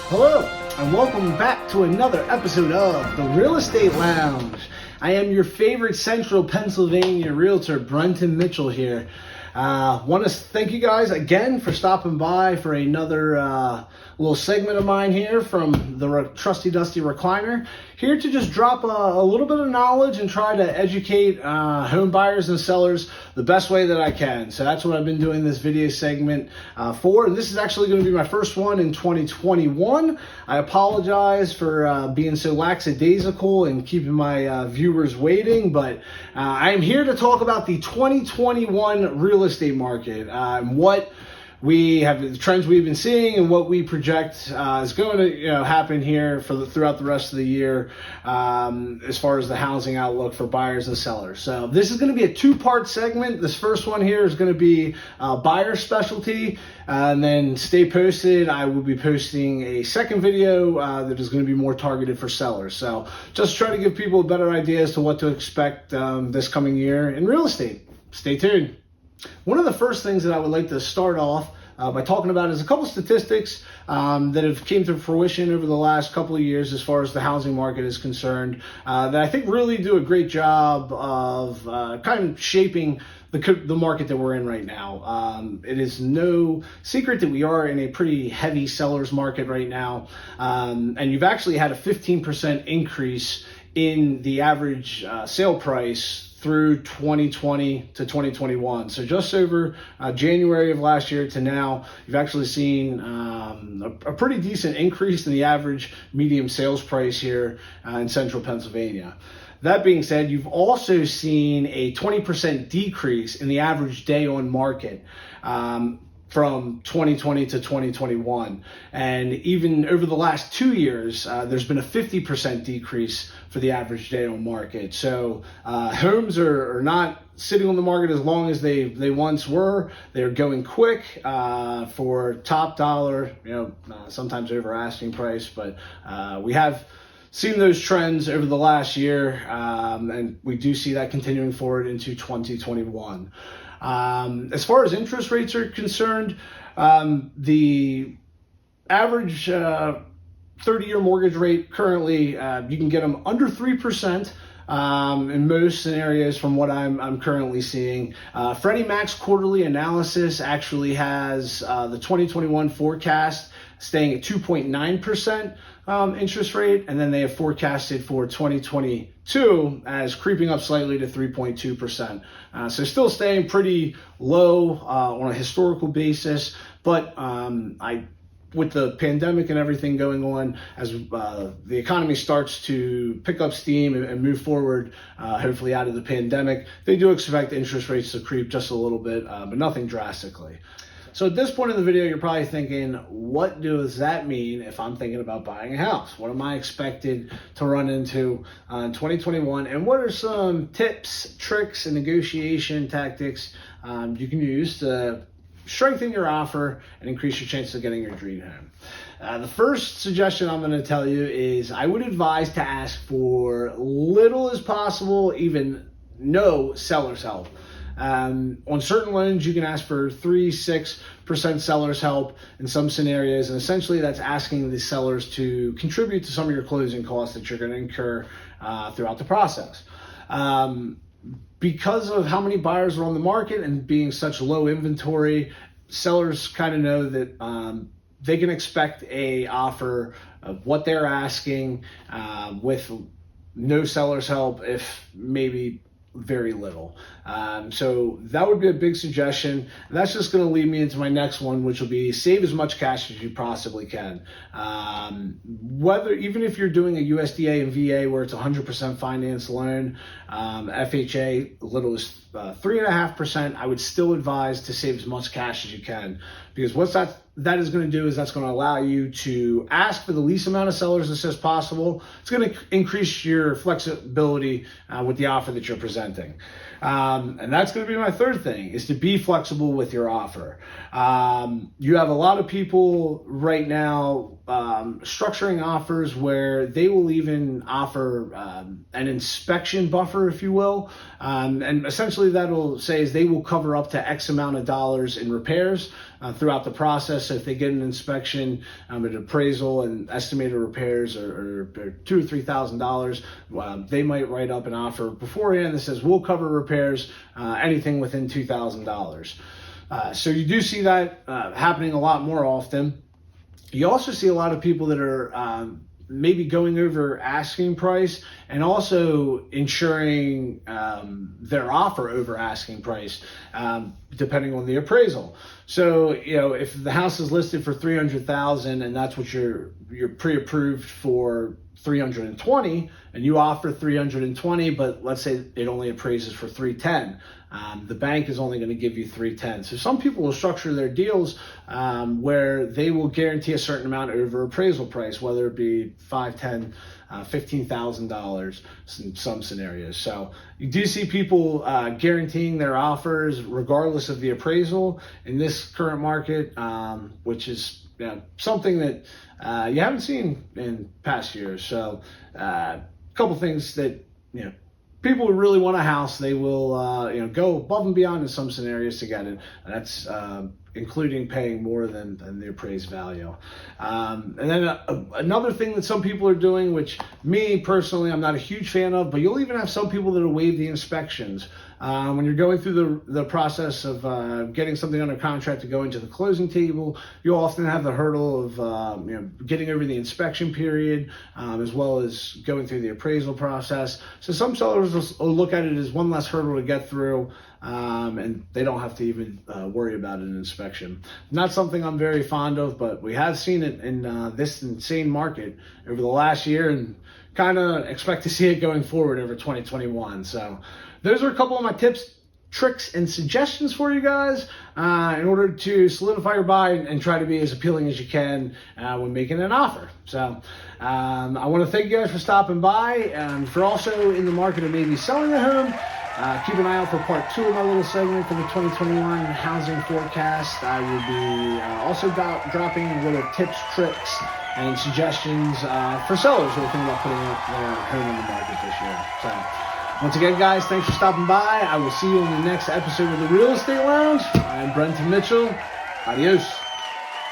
Hello, and welcome back to another episode of The Real Estate Lounge. I am your favorite Central Pennsylvania realtor, Brenton Mitchell here. Want to thank you guys again for stopping by for another little segment of mine here from the Trusty Dusty Recliner. Here to just drop a little bit of knowledge and try to educate home buyers and sellers the best way that I can. So that's what I've been doing this video segment for. And this is actually going to be my first one in 2021. I apologize for being so lackadaisical and keeping my viewers waiting, but I am here to talk about the 2021 real estate market and what we have, the trends we've been seeing and what we project is going to happen here throughout the rest of the year as far as the housing outlook for buyers and sellers. So this is going to be a two-part segment. This first one here is going to be buyer specialty, and then stay posted. I will be posting a second video that is going to be more targeted for sellers. So just try to give people a better idea as to what to expect this coming year in real estate. Stay tuned. One of the first things that I would like to start off by talking about is a couple statistics that have came to fruition over the last couple of years as far as the housing market is concerned that I think really do a great job of kind of shaping the market that we're in right now. It is no secret that we are in a pretty heavy seller's market right now, and you've actually had a 15% increase in the average sale price through 2020 to 2021. So just over January of last year to now, you've actually seen a pretty decent increase in the average medium sales price here in central Pennsylvania. That being said, you've also seen a 20% decrease in the average day on market from 2020 to 2021. And even over the last 2 years, there's been a 50% decrease for the average day on market. So homes are not sitting on the market as long as they once were. They're going quick for top dollar, sometimes over asking price, but we have seen those trends over the last year, and we do see that continuing forward into 2021. As far as interest rates are concerned, the average 30-year mortgage rate currently, you can get them under 3%. In most scenarios from what I'm currently seeing. Freddie Mac's quarterly analysis actually has the 2021 forecast staying at 2.9% interest rate, and then they have forecasted for 2022 as creeping up slightly to 3.2%. So still staying pretty low on a historical basis, but with the pandemic and everything going on, as the economy starts to pick up steam and move forward, hopefully out of the pandemic, they do expect interest rates to creep just a little bit, but nothing drastically. So at this point in the video, you're probably thinking, what does that mean if I'm thinking about buying a house? What am I expected to run into in 2021? And what are some tips, tricks, and negotiation tactics you can use to strengthen your offer and increase your chances of getting your dream home? The first suggestion I'm going to tell you is I would advise to ask for little as possible, even no seller's help. On certain loans, you can ask for 3-6% seller's help in some scenarios, and essentially that's asking the sellers to contribute to some of your closing costs that you're going to incur throughout the process. Because of how many buyers are on the market and being such low inventory, sellers kind of know that they can expect a offer of what they're asking with no seller's help, if maybe very little. So that would be a big suggestion. And that's just going to lead me into my next one, which will be save as much cash as you possibly can. Even if you're doing a USDA and VA where it's 100% finance loan, FHA little as 3.5%, I would still advise to save as much cash as you can, because what that is going to do is that's going to allow you to ask for the least amount of sellers as possible. It's going to increase your flexibility with the offer that you're presenting. And that's going to be my third thing, is to be flexible with your offer. You have a lot of people right now structuring offers where they will even offer an inspection buffer, if you will. And essentially that'll say is they will cover up to X amount of dollars in repairs throughout the process. So if they get an inspection, an appraisal, and estimated repairs are $2,000 or $3,000, they might write up an offer beforehand that says we'll cover repairs, anything within $2,000. So you do see that happening a lot more often. You also see a lot of people that are maybe going over asking price and also insuring their offer over asking price, depending on the appraisal. So, if the house is listed for $300,000 and that's what you're pre-approved for $320, and you offer $320, but let's say it only appraises for $310. The bank is only going to give you $310. So some people will structure their deals where they will guarantee a certain amount over appraisal price, whether it be $5,000, $10,000, $15,000 in some scenarios. So you do see people guaranteeing their offers regardless of the appraisal in this current market, which is something that you haven't seen in past years. So a couple things that people who really want a house, they will go above and beyond in some scenarios to get it. And that's including paying more than the appraised value. And then another thing that some people are doing, which me personally I'm not a huge fan of, but you'll even have some people that will waive the inspections. When you're going through the process of getting something under contract to go into the closing table, you'll often have the hurdle of getting over the inspection period, as well as going through the appraisal process. So some sellers will look at it as one less hurdle to get through, and they don't have to even worry about an inspection. Not something I'm very fond of, but we have seen it in this insane market over the last year, and kind of expect to see it going forward over 2021. So those are a couple of my tips, tricks, and suggestions for you guys in order to solidify your buy and try to be as appealing as you can when making an offer. So I want to thank you guys for stopping by, and for also in the market of maybe selling a home. Keep an eye out for part 2 of my little segment for the 2021 housing forecast. I will be also dropping little tips, tricks, and suggestions for sellers who are thinking about putting their home in the market this year. So once again, guys, thanks for stopping by. I will see you in the next episode of the Real Estate Lounge. I'm Brenton Mitchell. Adios.